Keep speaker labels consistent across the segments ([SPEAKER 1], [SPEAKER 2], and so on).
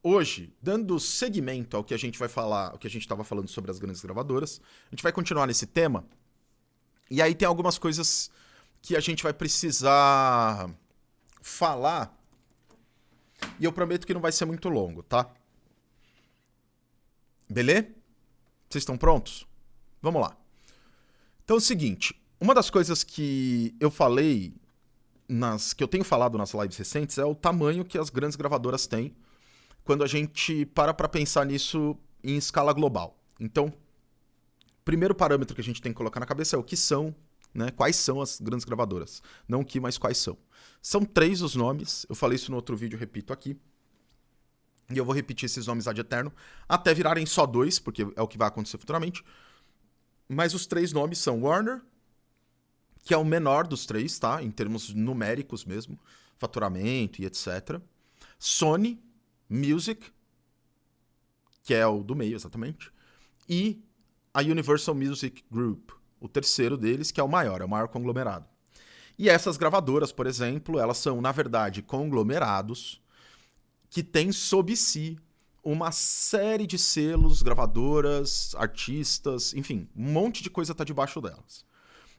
[SPEAKER 1] hoje, dando seguimento ao que a gente vai falar, ao que a gente estava falando sobre as grandes gravadoras, a gente vai continuar nesse tema. E aí tem algumas coisas que a gente vai precisar falar. E eu prometo que não vai ser muito longo, tá? Beleza? Vocês estão prontos? Vamos lá. Então é o seguinte, uma das coisas que eu falei, que eu tenho falado nas lives recentes, é o tamanho que as grandes gravadoras têm quando a gente para pensar nisso em escala global. Então, o primeiro parâmetro que a gente tem que colocar na cabeça é o que são, né? Quais são as grandes gravadoras. Não o que, mas quais são. São 3 os nomes, eu falei isso no outro vídeo, repito aqui. E eu vou repetir esses nomes ad eterno, até virarem só 2, porque é o que vai acontecer futuramente. Mas os 3 nomes são Warner, que é o menor dos 3, tá? Em termos numéricos mesmo, faturamento e etc. Sony Music, que é o do meio exatamente. E a Universal Music Group, o terceiro deles, que é o maior conglomerado. E essas gravadoras, por exemplo, elas são, na verdade, conglomerados que têm sob si uma série de selos, gravadoras, artistas, enfim, um monte de coisa está debaixo delas.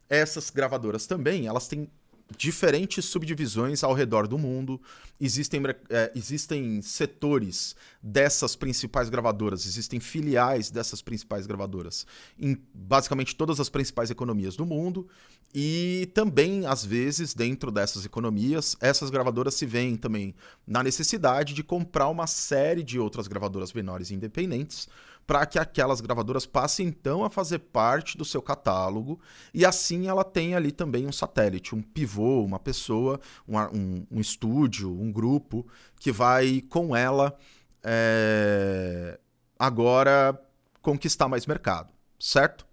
[SPEAKER 1] Essas gravadoras também, elas têm diferentes subdivisões ao redor do mundo. Existem setores dessas principais gravadoras, existem filiais dessas principais gravadoras em basicamente todas as principais economias do mundo. E também, às vezes, dentro dessas economias, essas gravadoras se veem também na necessidade de comprar uma série de outras gravadoras menores e independentes para que aquelas gravadoras passem então a fazer parte do seu catálogo e assim ela tem ali também um satélite, um pivô, uma pessoa, um estúdio, um grupo que vai com ela agora conquistar mais mercado, certo?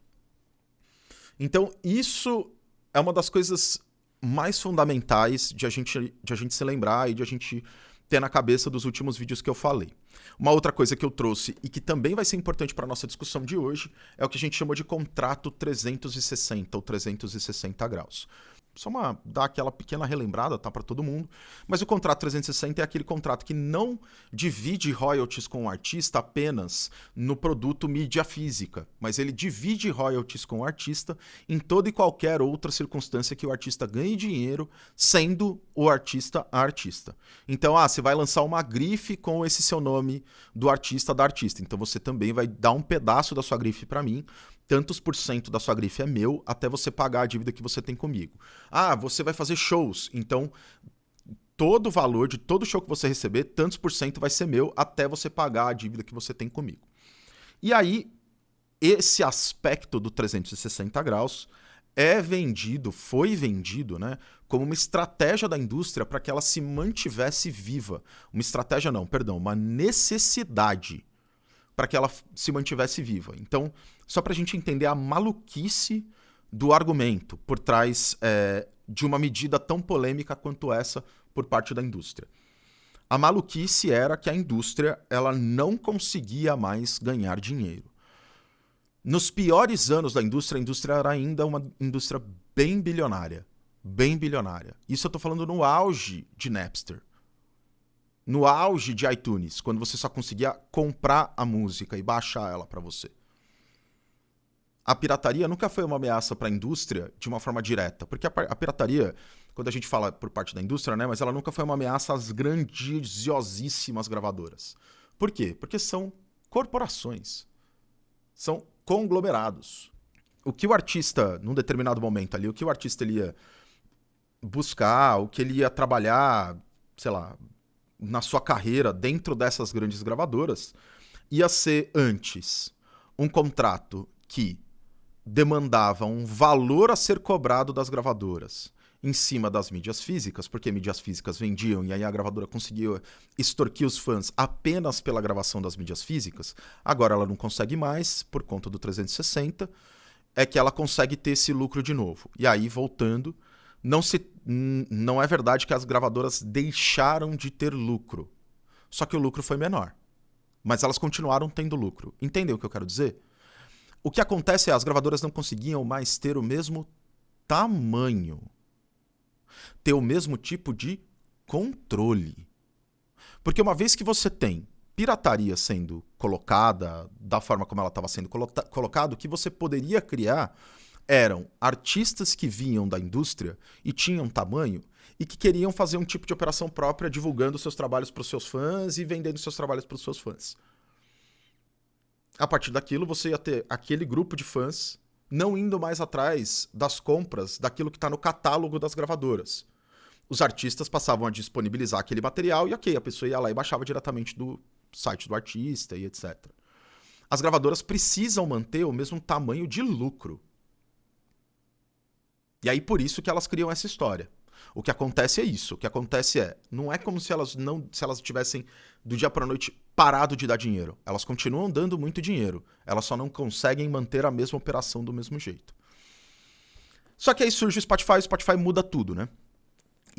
[SPEAKER 1] Então isso é uma das coisas mais fundamentais de a gente se lembrar e de a gente ter na cabeça dos últimos vídeos que eu falei. Uma outra coisa que eu trouxe e que também vai ser importante para a nossa discussão de hoje é o que a gente chama de contrato 360 ou 360 graus. Só dar aquela pequena relembrada, tá, para todo mundo. Mas o contrato 360 é aquele contrato que não divide royalties com o artista apenas no produto mídia física, mas ele divide royalties com o artista em toda e qualquer outra circunstância que o artista ganhe dinheiro, sendo o artista a artista. Então, você vai lançar uma grife com esse seu nome do artista da artista. Então você também vai dar um pedaço da sua grife para mim. Tantos por cento da sua grife é meu até você pagar a dívida que você tem comigo. Você vai fazer shows, então todo o valor de todo show que você receber, tantos por cento vai ser meu até você pagar a dívida que você tem comigo. E aí, esse aspecto do 360 graus foi vendido, né, como uma estratégia da indústria para que ela se mantivesse viva. Uma necessidade para que ela se mantivesse viva. Então, só para a gente entender a maluquice do argumento por trás de uma medida tão polêmica quanto essa por parte da indústria. A maluquice era que a indústria ela não conseguia mais ganhar dinheiro. Nos piores anos da indústria, a indústria era ainda uma indústria bem bilionária. Bem bilionária. Isso eu estou falando no auge de Napster. No auge de iTunes, quando você só conseguia comprar a música e baixar ela para você. A pirataria nunca foi uma ameaça para a indústria de uma forma direta, porque a pirataria, quando a gente fala por parte da indústria, né, mas ela nunca foi uma ameaça às grandiosíssimas gravadoras. Por quê? Porque são corporações, são conglomerados. O que o artista, num determinado momento ali, o que o artista ele ia buscar, o que ele ia trabalhar, sei lá, na sua carreira dentro dessas grandes gravadoras, ia ser antes um contrato que demandava um valor a ser cobrado das gravadoras em cima das mídias físicas, porque mídias físicas vendiam e aí a gravadora conseguia extorquir os fãs apenas pela gravação das mídias físicas. Agora ela não consegue mais, por conta do 360, é que ela consegue ter esse lucro de novo. E aí, voltando, não é verdade que as gravadoras deixaram de ter lucro. Só que o lucro foi menor. Mas elas continuaram tendo lucro. Entendem o que eu quero dizer? O que acontece é que as gravadoras não conseguiam mais ter o mesmo tamanho. Ter o mesmo tipo de controle. Porque uma vez que você tem pirataria sendo colocada, da forma como ela estava sendo colocada, o que você poderia criar eram artistas que vinham da indústria e tinham tamanho e que queriam fazer um tipo de operação própria, divulgando seus trabalhos para os seus fãs e vendendo seus trabalhos para os seus fãs. A partir daquilo, você ia ter aquele grupo de fãs não indo mais atrás das compras daquilo que está no catálogo das gravadoras. Os artistas passavam a disponibilizar aquele material e ok, a pessoa ia lá e baixava diretamente do site do artista e etc. As gravadoras precisam manter o mesmo tamanho de lucro. E aí por isso que elas criam essa história. O que acontece é isso. O que acontece não é como se elas tivessem do dia para a noite parado de dar dinheiro. Elas continuam dando muito dinheiro. Elas só não conseguem manter a mesma operação do mesmo jeito. Só que aí surge o Spotify muda tudo, né?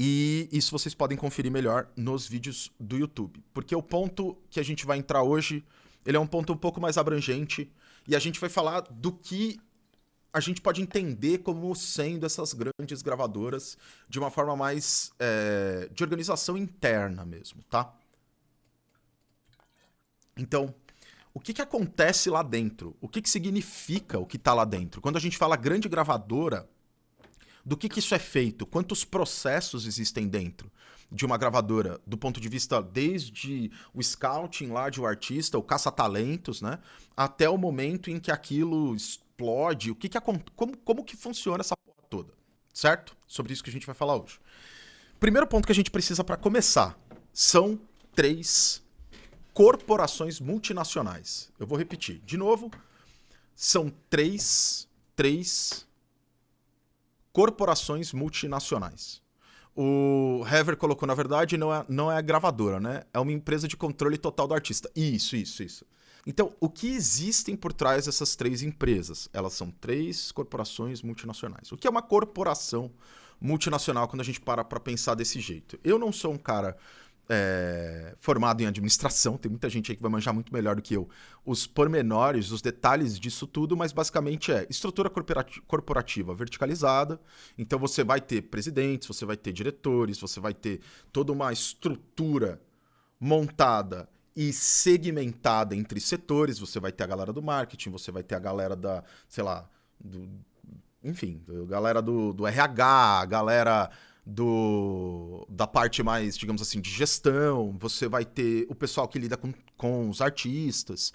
[SPEAKER 1] E isso vocês podem conferir melhor nos vídeos do YouTube. Porque o ponto que a gente vai entrar hoje, ele é um ponto um pouco mais abrangente. E a gente vai falar do que a gente pode entender como sendo essas grandes gravadoras de uma forma mais de organização interna mesmo, tá? Então, o que acontece lá dentro? O que significa o que está lá dentro? Quando a gente fala grande gravadora, do que isso é feito? Quantos processos existem dentro de uma gravadora, do ponto de vista desde o scouting lá de um artista, o caça-talentos, né? Até o momento em que aquilo explode, como que funciona essa porra toda, certo? Sobre isso que a gente vai falar hoje. Primeiro ponto que a gente precisa para começar são 3 corporações multinacionais. Eu vou repetir. De novo, são três corporações multinacionais. O Hever colocou, na verdade, não é a gravadora, né? É uma empresa de controle total do artista. Isso. Então, o que existem por trás dessas 3 empresas? Elas são 3 corporações multinacionais. O que é uma corporação multinacional quando a gente para pensar desse jeito? Eu não sou um cara formado em administração, tem muita gente aí que vai manjar muito melhor do que eu os pormenores, os detalhes disso tudo, mas basicamente é estrutura corporativa verticalizada. Então você vai ter presidentes, você vai ter diretores, você vai ter toda uma estrutura montada e segmentada entre setores. Você vai ter a galera do marketing, você vai ter a galera da, sei lá, enfim, a galera do RH, a galera da parte mais, digamos assim, de gestão. Você vai ter o pessoal que lida com os artistas.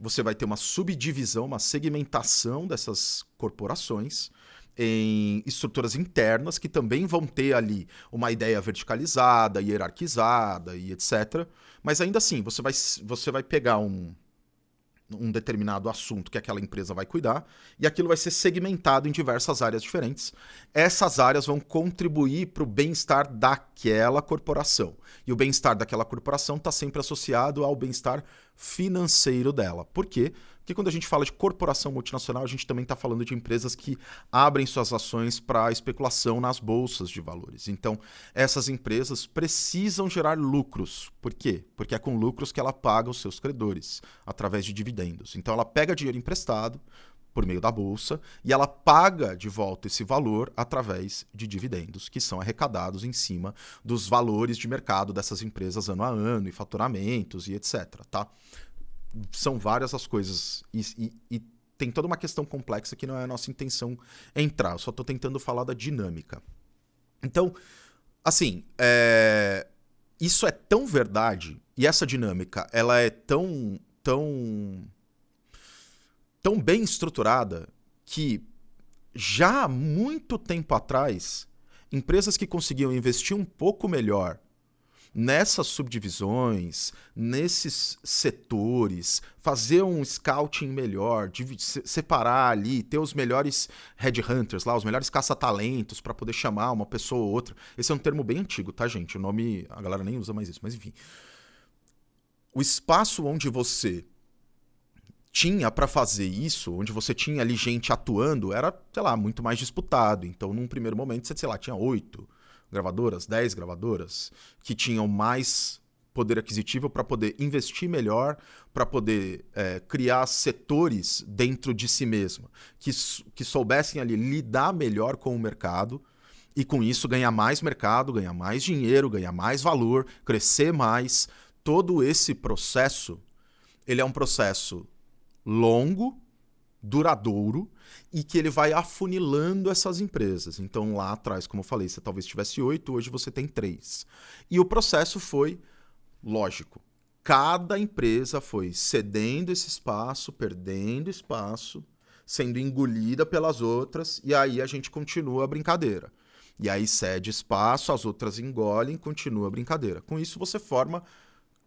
[SPEAKER 1] Você vai ter uma subdivisão, uma segmentação dessas corporações em estruturas internas que também vão ter ali uma ideia verticalizada, hierarquizada e etc. Mas ainda assim, você vai pegar um determinado assunto que aquela empresa vai cuidar, e aquilo vai ser segmentado em diversas áreas diferentes. Essas áreas vão contribuir para o bem-estar daquela corporação. E o bem-estar daquela corporação está sempre associado ao bem-estar financeiro dela. Por quê? Porque quando a gente fala de corporação multinacional, a gente também está falando de empresas que abrem suas ações para especulação nas bolsas de valores. Então, essas empresas precisam gerar lucros. Por quê? Porque é com lucros que ela paga os seus credores, através de dividendos. Então, ela pega dinheiro emprestado por meio da bolsa e ela paga de volta esse valor através de dividendos, que são arrecadados em cima dos valores de mercado dessas empresas ano a ano, e faturamentos e etc, tá? São várias as coisas e tem toda uma questão complexa que não é a nossa intenção entrar. Eu só estou tentando falar da dinâmica. Então, assim, isso é tão verdade e essa dinâmica ela é tão bem estruturada que já há muito tempo atrás, empresas que conseguiam investir um pouco melhor nessas subdivisões, nesses setores, fazer um scouting melhor, separar ali, ter os melhores headhunters lá, os melhores caça-talentos para poder chamar uma pessoa ou outra. Esse é um termo bem antigo, tá, gente? O nome, a galera nem usa mais isso, mas enfim. O espaço onde você tinha para fazer isso, onde você tinha ali gente atuando, era, sei lá, muito mais disputado. Então, num primeiro momento, você, sei lá, tinha 8 gravadoras, 10 gravadoras, que tinham mais poder aquisitivo para poder investir melhor, para poder criar setores dentro de si mesma, que soubessem ali lidar melhor com o mercado e com isso ganhar mais mercado, ganhar mais dinheiro, ganhar mais valor, crescer mais, todo esse processo, ele é um processo longo, duradouro, e que ele vai afunilando essas empresas. Então, lá atrás, como eu falei, você talvez tivesse 8, hoje você tem 3. E o processo foi lógico. Cada empresa foi cedendo esse espaço, perdendo espaço, sendo engolida pelas outras, e aí a gente continua a brincadeira. E aí cede espaço, as outras engolem, continua a brincadeira. Com isso você forma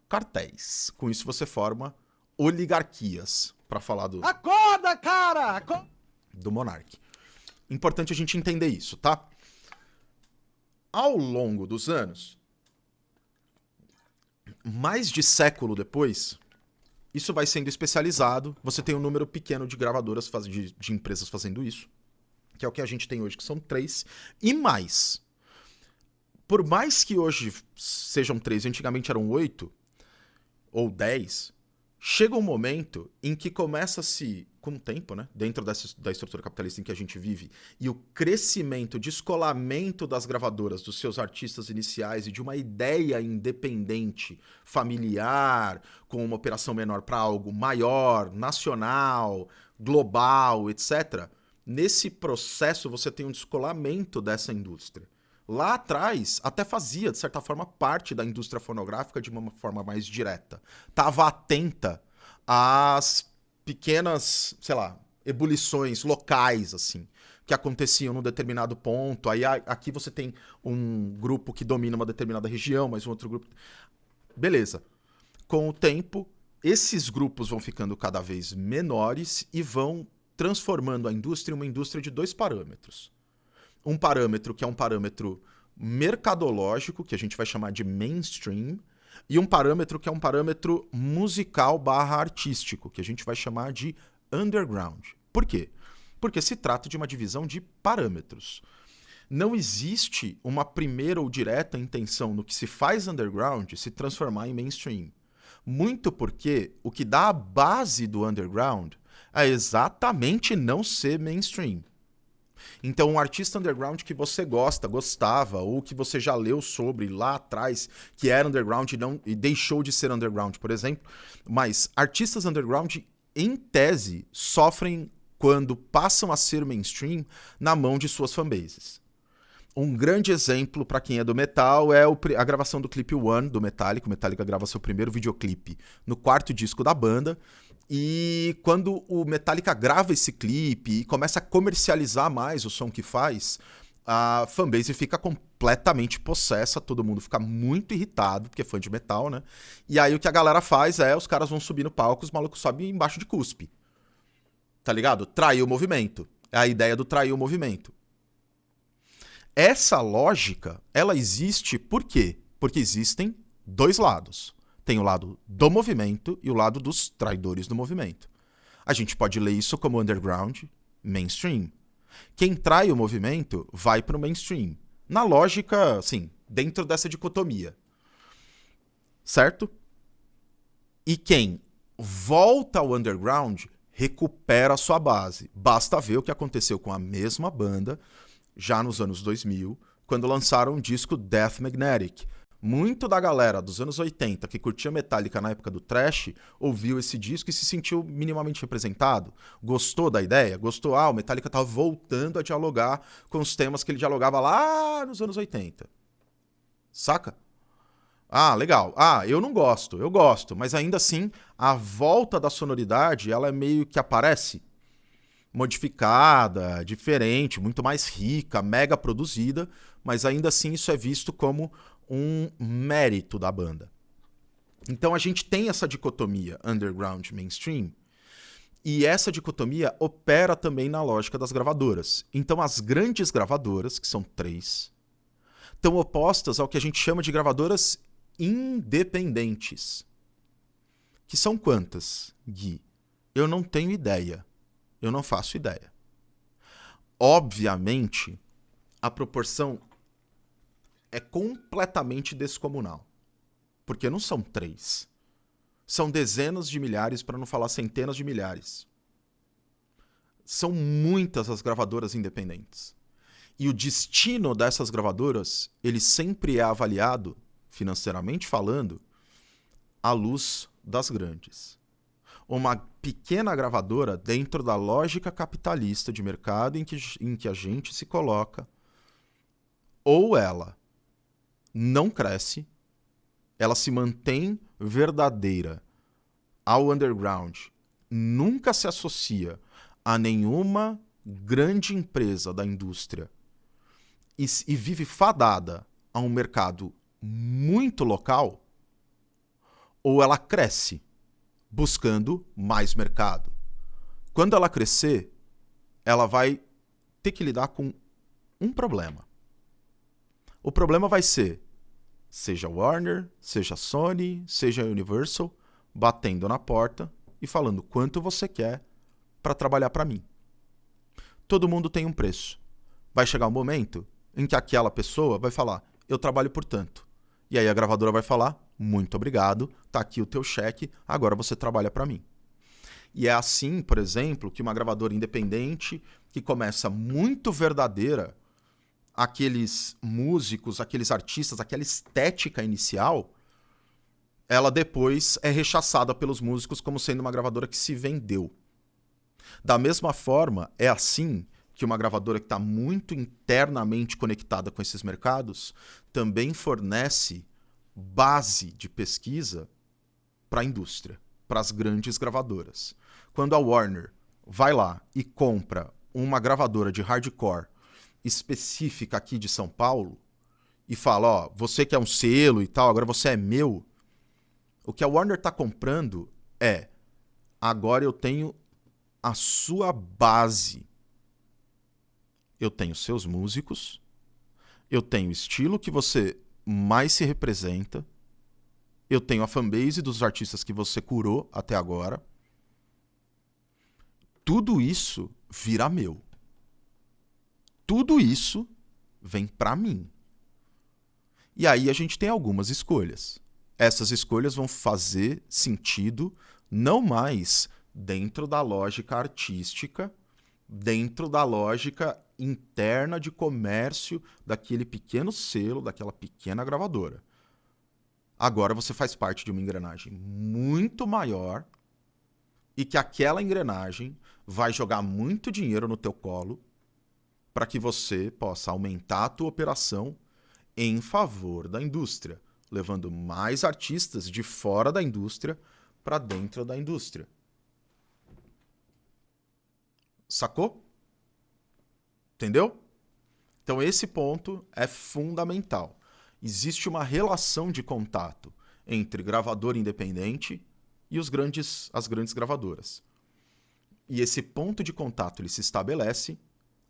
[SPEAKER 1] cartéis. Com isso você forma oligarquias, para falar
[SPEAKER 2] Acorda, cara!
[SPEAKER 1] Do Monark. Importante a gente entender isso, tá? Ao longo dos anos, mais de século depois, isso vai sendo especializado. Você tem um número pequeno de gravadoras, de empresas fazendo isso, que é o que a gente tem hoje, que são 3, e mais. Por mais que hoje sejam 3, antigamente eram 8 ou 10, chega um momento em que começa-se, com o tempo, né, dentro da estrutura capitalista em que a gente vive, e o crescimento, descolamento das gravadoras, dos seus artistas iniciais e de uma ideia independente, familiar, com uma operação menor para algo maior, nacional, global, etc. Nesse processo você tem um descolamento dessa indústria. Lá atrás, até fazia, de certa forma, parte da indústria fonográfica de uma forma mais direta. Estava atenta às pequenas, sei lá, ebulições locais, assim, que aconteciam num determinado ponto. Aí aqui você tem um grupo que domina uma determinada região, mas um outro grupo... Beleza. Com o tempo, esses grupos vão ficando cada vez menores e vão transformando a indústria em uma indústria de 2 parâmetros. Um parâmetro que é um parâmetro mercadológico, que a gente vai chamar de mainstream, e um parâmetro que é um parâmetro musical/artístico, que a gente vai chamar de underground. Por quê? Porque se trata de uma divisão de parâmetros. Não existe uma primeira ou direta intenção no que se faz underground se transformar em mainstream. Muito porque o que dá a base do underground é exatamente não ser mainstream. Então, um artista underground que você gostava, ou que você já leu sobre lá atrás, que era underground e deixou de ser underground, por exemplo, mas artistas underground, em tese, sofrem quando passam a ser mainstream na mão de suas fanbases. Um grande exemplo para quem é do metal é a gravação do clipe One do Metallica. O Metallica grava seu primeiro videoclipe no 4º disco da banda. E quando o Metallica grava esse clipe e começa a comercializar mais o som que faz, a fanbase fica completamente possessa, todo mundo fica muito irritado, porque é fã de metal, né? E aí o que a galera faz é, os caras vão subir no palco, os malucos sobem embaixo de cuspe. Tá ligado? Trair o movimento. É a ideia do trair o movimento. Essa lógica, ela existe por quê? Porque existem 2 lados. Tem o lado do movimento e o lado dos traidores do movimento. A gente pode ler isso como underground, mainstream. Quem trai o movimento vai para o mainstream. Na lógica, assim, dentro dessa dicotomia. Certo? E quem volta ao underground recupera a sua base. Basta ver o que aconteceu com a mesma banda já nos anos 2000, quando lançaram o disco Death Magnetic. Muito da galera dos anos 80 que curtia Metallica na época do thrash ouviu esse disco e se sentiu minimamente representado. Gostou da ideia? Gostou? O Metallica estava voltando a dialogar com os temas que ele dialogava lá nos anos 80. Saca? Legal. Eu não gosto. Eu gosto. Mas ainda assim, a volta da sonoridade, ela é meio que aparece modificada, diferente, muito mais rica, mega produzida, mas ainda assim isso é visto como um mérito da banda. Então a gente tem essa dicotomia underground mainstream, e essa dicotomia opera também na lógica das gravadoras. Então as grandes gravadoras, que são 3, estão opostas ao que a gente chama de gravadoras independentes. Que são quantas, Gui? Eu não tenho ideia. Eu não faço ideia. Obviamente, a proporção é completamente descomunal. Porque não são 3. São dezenas de milhares, para não falar centenas de milhares. São muitas as gravadoras independentes. E o destino dessas gravadoras, ele sempre é avaliado, financeiramente falando, à luz das grandes. Uma pequena gravadora, dentro da lógica capitalista de mercado em que a gente se coloca, ou ela não cresce, ela se mantém verdadeira ao underground, nunca se associa a nenhuma grande empresa da indústria e vive fadada a um mercado muito local, ou ela cresce buscando mais mercado. Quando ela crescer, ela vai ter que lidar com um problema. O problema vai ser, seja Warner, seja Sony, seja Universal, batendo na porta e falando quanto você quer para trabalhar para mim. Todo mundo tem um preço. Vai chegar um momento em que aquela pessoa vai falar, eu trabalho por tanto. E aí a gravadora vai falar, muito obrigado, tá aqui o teu cheque, agora você trabalha para mim. E é assim, por exemplo, que uma gravadora independente, que começa muito verdadeira, aqueles músicos, aqueles artistas, aquela estética inicial, ela depois é rechaçada pelos músicos como sendo uma gravadora que se vendeu. Da mesma forma, é assim que uma gravadora que está muito internamente conectada com esses mercados também fornece base de pesquisa para a indústria, para as grandes gravadoras. Quando a Warner vai lá e compra uma gravadora de hardcore específica aqui de São Paulo e fala, ó, você que é um selo e tal, agora você é meu, o que a Warner está comprando é, agora eu tenho a sua base. Eu tenho seus músicos, eu tenho o estilo que você mais se representa, eu tenho a fanbase dos artistas que você curou até agora. Tudo isso vira meu. Tudo isso vem pra mim. E aí a gente tem algumas escolhas. Essas escolhas vão fazer sentido não mais dentro da lógica artística, dentro da lógica interna de comércio daquele pequeno selo, daquela pequena gravadora. Agora você faz parte de uma engrenagem muito maior e que aquela engrenagem vai jogar muito dinheiro no teu colo para que você possa aumentar a tua operação em favor da indústria, levando mais artistas de fora da indústria para dentro da indústria. Sacou? Entendeu? Então esse ponto é fundamental. Existe uma relação de contato entre gravador independente e as grandes gravadoras. E esse ponto de contato ele se estabelece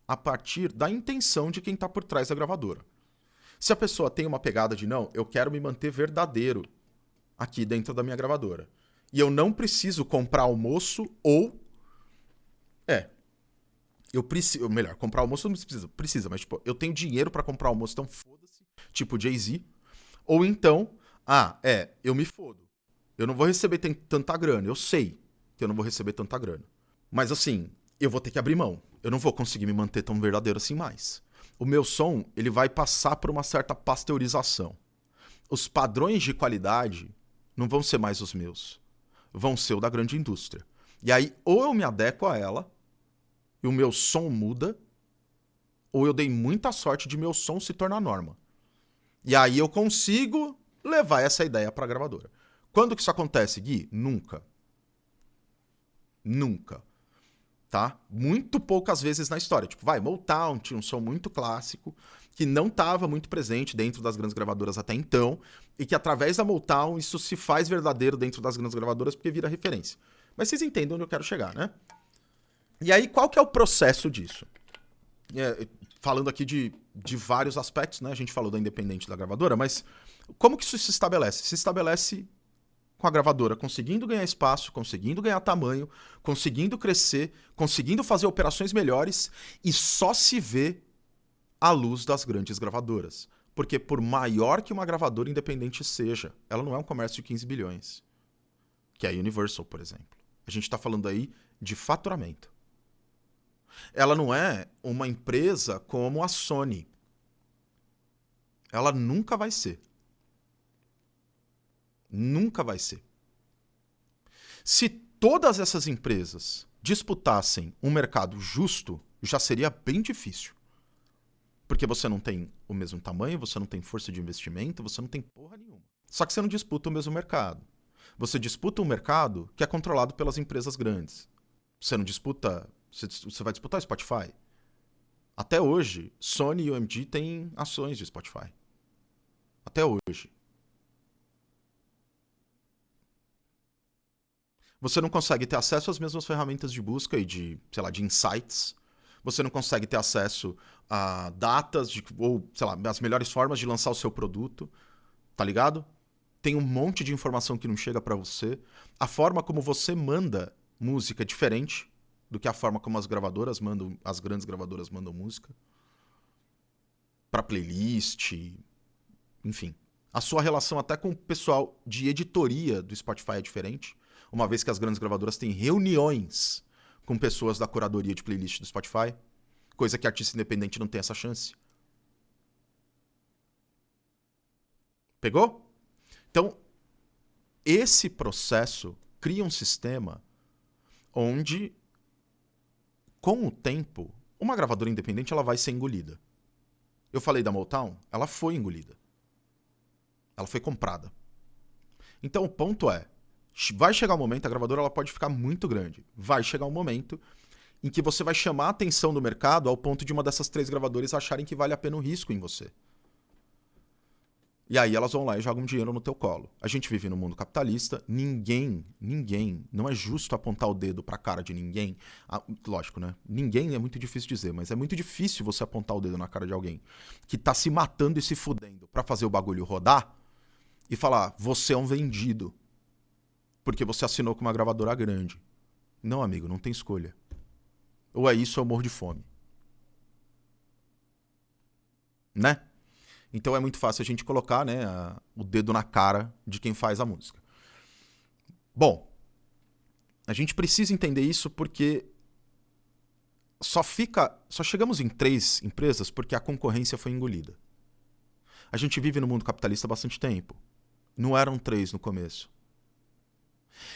[SPEAKER 1] a partir da intenção de quem está por trás da gravadora. Se a pessoa tem uma pegada de não, eu quero me manter verdadeiro aqui dentro da minha gravadora, e eu não preciso comprar almoço ou... eu preciso... Melhor, comprar almoço não precisa, mas tipo, eu tenho dinheiro pra comprar almoço, então foda-se, tipo Jay-Z. Ou então, eu me fodo. Eu não vou receber tanta grana, eu sei que eu não vou receber tanta grana. Mas assim, eu vou ter que abrir mão. Eu não vou conseguir me manter tão verdadeiro assim mais. O meu som, ele vai passar por uma certa pasteurização. Os padrões de qualidade não vão ser mais os meus. Vão ser o da grande indústria. E aí, ou eu me adequo a ela, e o meu som muda, ou eu dei muita sorte de meu som se tornar norma. E aí eu consigo levar essa ideia para a gravadora. Quando que isso acontece, Gui? Nunca. Nunca. Tá? Muito poucas vezes na história. Tipo, Motown tinha um som muito clássico, que não estava muito presente dentro das grandes gravadoras até então, e que através da Motown isso se faz verdadeiro dentro das grandes gravadoras porque vira referência. Mas vocês entendem onde eu quero chegar, né? E aí, qual que é o processo disso? Falando aqui de vários aspectos, né? A gente falou da independente da gravadora, mas como que isso se estabelece? Se estabelece com a gravadora conseguindo ganhar espaço, conseguindo ganhar tamanho, conseguindo crescer, conseguindo fazer operações melhores e só se vê à luz das grandes gravadoras. Porque por maior que uma gravadora independente seja, ela não é um comércio de 15 bilhões. Que é a Universal, por exemplo. A gente está falando aí de faturamento. Ela não é uma empresa como a Sony. Ela nunca vai ser. Nunca vai ser. Se todas essas empresas disputassem um mercado justo, já seria bem difícil. Porque você não tem o mesmo tamanho, você não tem força de investimento, você não tem porra nenhuma. Só que você não disputa o mesmo mercado. Você disputa um mercado que é controlado pelas empresas grandes. Você não disputa... Você vai disputar o Spotify? Até hoje, Sony e OMG têm ações de Spotify. Até hoje. Você não consegue ter acesso às mesmas ferramentas de busca e de, sei lá, de insights. Você não consegue ter acesso a datas ou, sei lá, as melhores formas de lançar o seu produto. Tá ligado? Tem um monte de informação que não chega pra você. A forma como você manda música é diferente do que a forma como as gravadoras mandam, as grandes gravadoras mandam música. Pra playlist, enfim. A sua relação até com o pessoal de editoria do Spotify é diferente. Uma vez que as grandes gravadoras têm reuniões com pessoas da curadoria de playlist do Spotify. Coisa que artista independente não tem essa chance. Pegou? Então, esse processo cria um sistema onde, com o tempo, uma gravadora independente ela vai ser engolida. Eu falei da Motown, ela foi engolida. Ela foi comprada. Então, o ponto é, vai chegar um momento, a gravadora ela pode ficar muito grande. Vai chegar um momento em que você vai chamar a atenção do mercado ao ponto de uma dessas 3 gravadoras acharem que vale a pena o risco em você. E aí elas vão lá e jogam dinheiro no teu colo. A gente vive num mundo capitalista, ninguém, não é justo apontar o dedo pra cara de ninguém. Lógico, né? Ninguém é muito difícil dizer, mas é muito difícil você apontar o dedo na cara de alguém que tá se matando e se fudendo pra fazer o bagulho rodar e falar, você é um vendido. Porque você assinou com uma gravadora grande. Não, amigo, não tem escolha. Ou é isso ou eu morro de fome. Né? Então é muito fácil a gente colocar, né, o dedo na cara de quem faz a música. Bom, a gente precisa entender isso porque só chegamos em 3 empresas porque a concorrência foi engolida. A gente vive no mundo capitalista há bastante tempo. Não eram 3 no começo.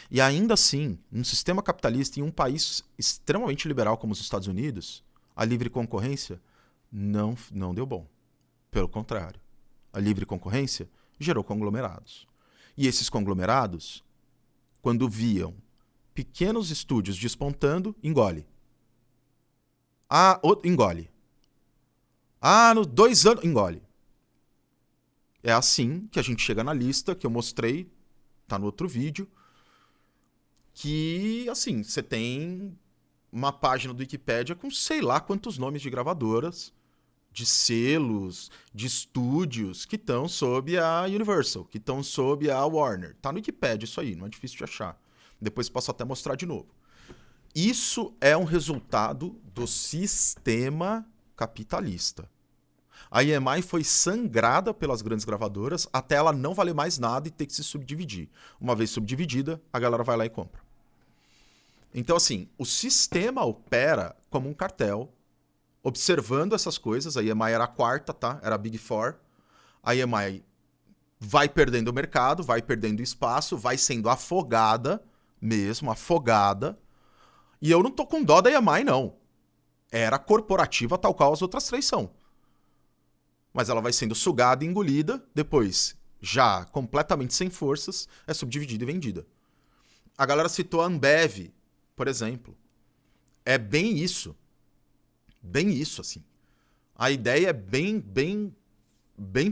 [SPEAKER 1] E ainda assim, num sistema capitalista, em um país extremamente liberal como os Estados Unidos, a livre concorrência não deu bom. Pelo contrário, a livre concorrência gerou conglomerados. E esses conglomerados, quando viam pequenos estúdios despontando, engole. Engole. No 2 anos, engole. É assim que a gente chega na lista que eu mostrei, tá no outro vídeo, que, assim, você tem uma página do Wikipedia com sei lá quantos nomes de gravadoras, de selos, de estúdios que estão sob a Universal, que estão sob a Warner. Tá no Wikipedia isso aí, não é difícil de achar. Depois posso até mostrar de novo. Isso é um resultado do sistema capitalista. A EMI foi sangrada pelas grandes gravadoras até ela não valer mais nada e ter que se subdividir. Uma vez subdividida, a galera vai lá e compra. Então, assim, o sistema opera como um cartel, observando essas coisas. A EMI era a 4ª, tá? Era a Big Four. A EMI vai perdendo o mercado, vai perdendo espaço, vai sendo afogada mesmo, afogada. E eu não tô com dó da EMI, não. Era corporativa tal qual as outras 3 são. Mas ela vai sendo sugada e engolida, depois, já completamente sem forças, é subdividida e vendida. A galera citou a Ambev, por exemplo. É bem isso. Bem isso, assim. A ideia é bem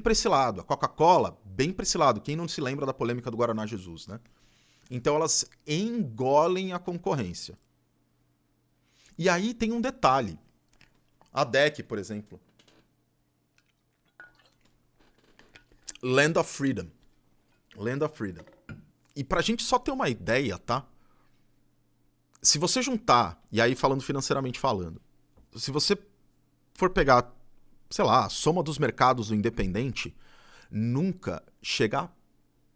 [SPEAKER 1] pra esse lado. A Coca-Cola, bem pra esse lado. Quem não se lembra da polêmica do Guaraná Jesus, né? Então elas engolem a concorrência. E aí tem um detalhe. A DEC, por exemplo. Land of Freedom. Land of Freedom. E pra gente só ter uma ideia, tá? Se você juntar, e aí falando financeiramente falando, se você for pegar, sei lá, a soma dos mercados do independente, nunca chega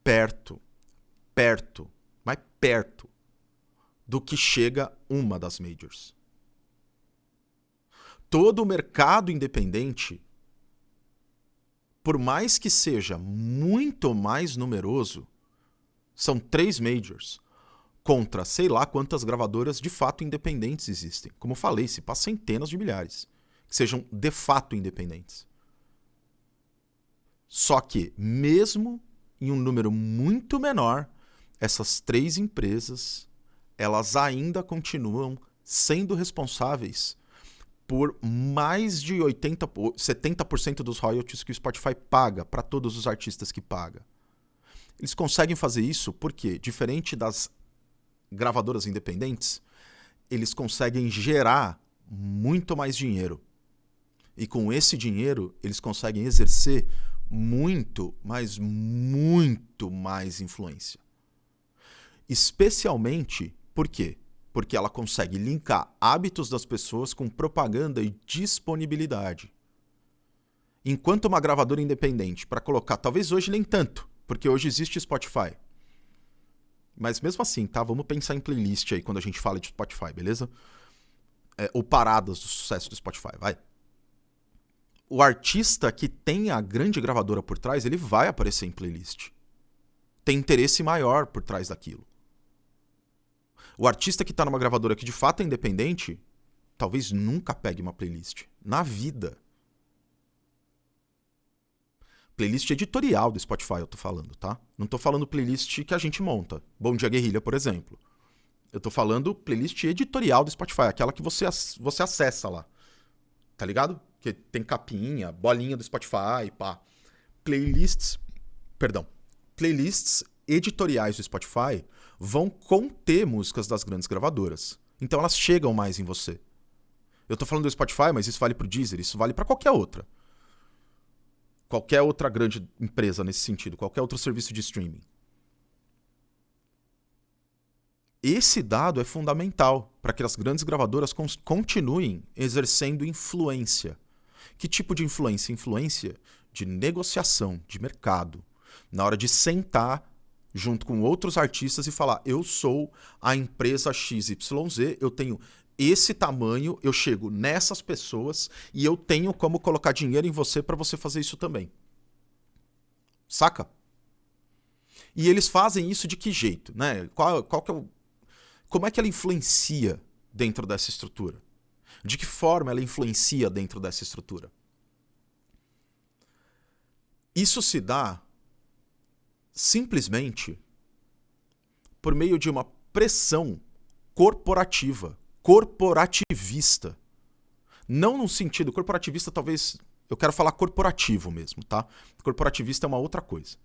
[SPEAKER 1] perto, mas perto, do que chega uma das majors. Todo o mercado independente, por mais que seja muito mais numeroso, são 3 majors, contra sei lá quantas gravadoras de fato independentes existem. Como eu falei, se passa centenas de milhares que sejam de fato independentes. Só que, mesmo em um número muito menor, essas 3 empresas, elas ainda continuam sendo responsáveis por mais de 70% dos royalties que o Spotify paga para todos os artistas que paga. Eles conseguem fazer isso porque, diferente das gravadoras independentes, eles conseguem gerar muito mais dinheiro. E com esse dinheiro, eles conseguem exercer muito, mas muito mais influência. Especialmente, por quê? Porque ela consegue linkar hábitos das pessoas com propaganda e disponibilidade. Enquanto uma gravadora independente, para colocar, talvez hoje nem tanto, porque hoje existe Spotify. Mas mesmo assim, tá? Vamos pensar em playlist aí quando a gente fala de Spotify, beleza? Ou paradas do sucesso do Spotify, vai. O artista que tem a grande gravadora por trás, ele vai aparecer em playlist. Tem interesse maior por trás daquilo. O artista que está numa gravadora que de fato é independente, talvez nunca pegue uma playlist. Na vida. Playlist editorial do Spotify eu tô falando, tá? Não tô falando playlist que a gente monta. Bom Dia Guerrilha, por exemplo. Eu tô falando playlist editorial do Spotify, aquela que você acessa lá. Tá ligado? Que tem capinha, bolinha do Spotify, pá. Playlists editoriais do Spotify vão conter músicas das grandes gravadoras. Então elas chegam mais em você. Eu tô falando do Spotify, mas isso vale pro Deezer, isso vale pra qualquer outra. Qualquer outra grande empresa nesse sentido, qualquer outro serviço de streaming. Esse dado é fundamental para que as grandes gravadoras continuem exercendo influência. Que tipo de influência? Influência de negociação, de mercado. Na hora de sentar junto com outros artistas e falar: eu sou a empresa XYZ, eu tenho esse tamanho, eu chego nessas pessoas e eu tenho como colocar dinheiro em você para você fazer isso também. Saca? E eles fazem isso de que jeito, né? Como é que ela influencia dentro dessa estrutura? De que forma ela influencia dentro dessa estrutura? Isso se dá simplesmente por meio de uma pressão corporativista. Não no sentido corporativista, talvez eu quero falar corporativo mesmo, tá? Corporativista é uma outra coisa.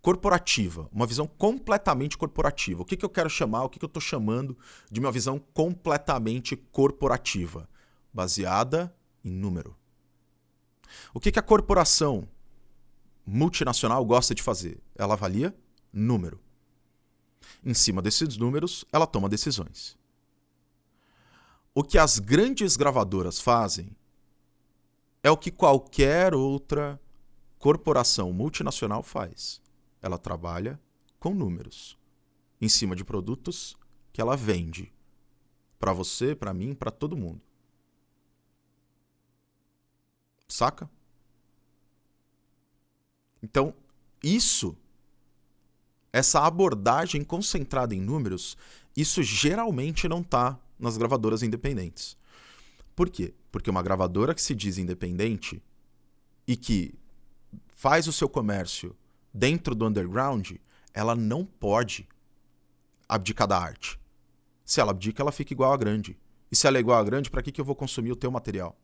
[SPEAKER 1] Corporativa, uma visão completamente corporativa. O que eu quero chamar, o que eu estou chamando de uma visão completamente corporativa, baseada em número. O que a corporação multinacional gosta de fazer? Ela avalia número. Em cima desses números, ela toma decisões. O que as grandes gravadoras fazem é o que qualquer outra corporação multinacional faz. Ela trabalha com números, em cima de produtos que ela vende. Para você, para mim, para todo mundo. Saca? Então, essa abordagem concentrada em números, isso geralmente não está nas gravadoras independentes. Por quê? Porque uma gravadora que se diz independente e que faz o seu comércio dentro do underground, ela não pode abdicar da arte. Se ela abdica, ela fica igual à grande. E se ela é igual à grande, para que eu vou consumir o teu material?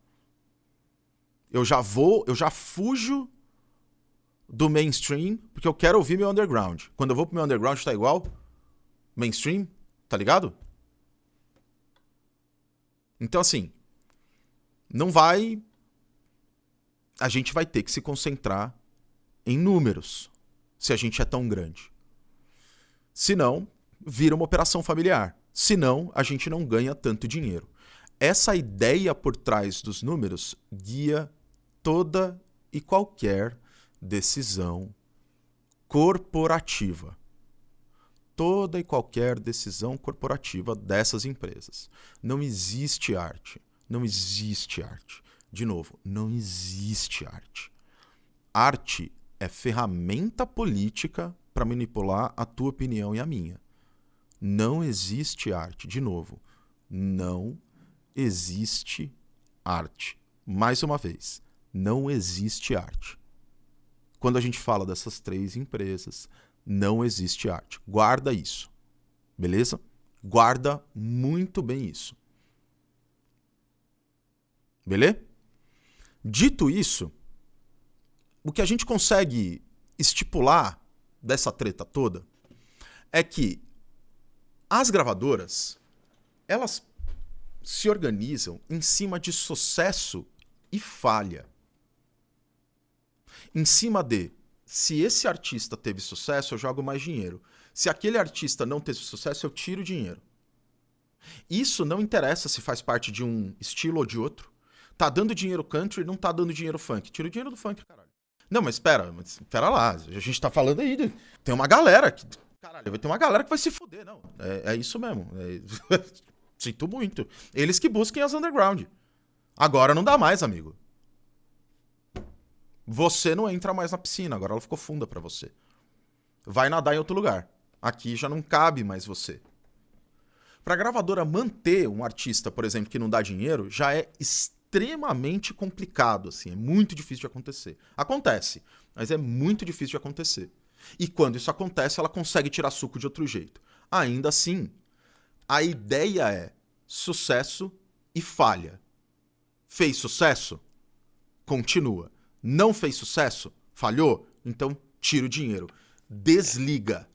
[SPEAKER 1] Eu já fujo do mainstream, porque eu quero ouvir meu underground. Quando eu vou pro meu underground, tá igual mainstream, tá ligado? Então, assim, a gente vai ter que se concentrar em números, se a gente é tão grande. Senão, vira uma operação familiar. Senão, a gente não ganha tanto dinheiro. Essa ideia por trás dos números guia toda e qualquer decisão corporativa. Toda e qualquer decisão corporativa dessas empresas. Não existe arte. Não existe arte. De novo, não existe arte. Arte é ferramenta política para manipular a tua opinião e a minha. Não existe arte. De novo, não existe arte. Mais uma vez, não existe arte. Quando a gente fala dessas 3 empresas, não existe arte. Guarda isso. Beleza? Guarda muito bem isso. Beleza? Dito isso, o que a gente consegue estipular dessa treta toda é que as gravadoras, elas se organizam em cima de sucesso e falha. Em cima de, se esse artista teve sucesso, eu jogo mais dinheiro. Se aquele artista não teve sucesso, eu tiro dinheiro. Isso não interessa se faz parte de um estilo ou de outro. Tá dando dinheiro country, não tá dando dinheiro funk. Tira o dinheiro do funk, caralho. Não, mas espera lá. A gente tá falando aí. Tem uma galera que... Caralho, vai ter uma galera que vai se fuder, não. É isso mesmo. Sinto muito. Eles que busquem as underground. Agora não dá mais, amigo. Você não entra mais na piscina, agora ela ficou funda pra você. Vai nadar em outro lugar. Aqui já não cabe mais você. Pra gravadora manter um artista, por exemplo, que não dá dinheiro, já é extremamente complicado, assim. É muito difícil de acontecer. Acontece, mas é muito difícil de acontecer. E quando isso acontece, ela consegue tirar suco de outro jeito. Ainda assim, a ideia é sucesso e falha. Fez sucesso? Continua. Não fez sucesso? Falhou? Então tira o dinheiro. Desliga.